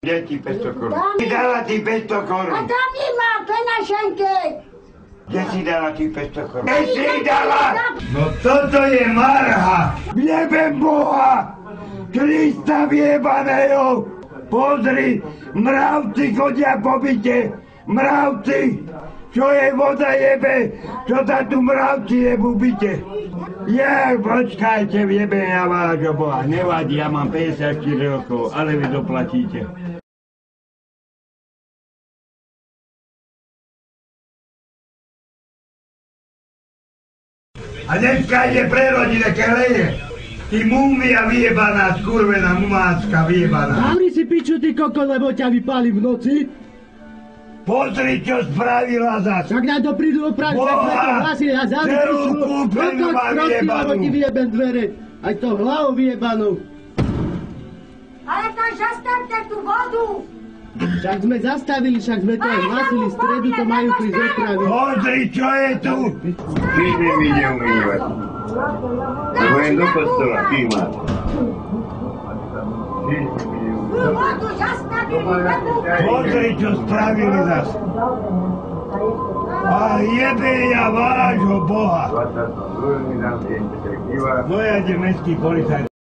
Kde ti 500 korun? Ty dala ti 500 korun. A tam nemá penaženke. Kde si dala ti 500 korun? Kde si dala? No toto je marha. Jebem Boha. Krista vjebaného. Pozri, mravci chodia po byte. Mravci. Čo je voda jebe? Čo sa tu mravci jebú v byte? Počkajte, jebem ja vášho Boha. Nevadí, ja mám 54 rokov, ale vy doplatíte. A dneska ide pre rodine keleje. Ty múmia vyjebaná, skurvená mumácka vyjebaná. Zavri si piču, ty kokot, lebo ťa vypáli v noci. Pozri, čo spravila zas. Však nám to prídu opraviť, tak sme to hlasili a zavri piču. Kokot sprostý, lebo ti vyjebem dvere. Aj to hlavu vyjebanú. Ale tam zastavte tú vodu. Však sme zastavili, však sme to aj hlasili, stredu to majú prísť opraviť. Pozri, čo je tu. Ty mi neumývať. Budem do kostola, ty máš. Tú vodu zastavili, Pozri, čo spravili zas. A jebe ja vášho Boha. No ja idem mestský policajt.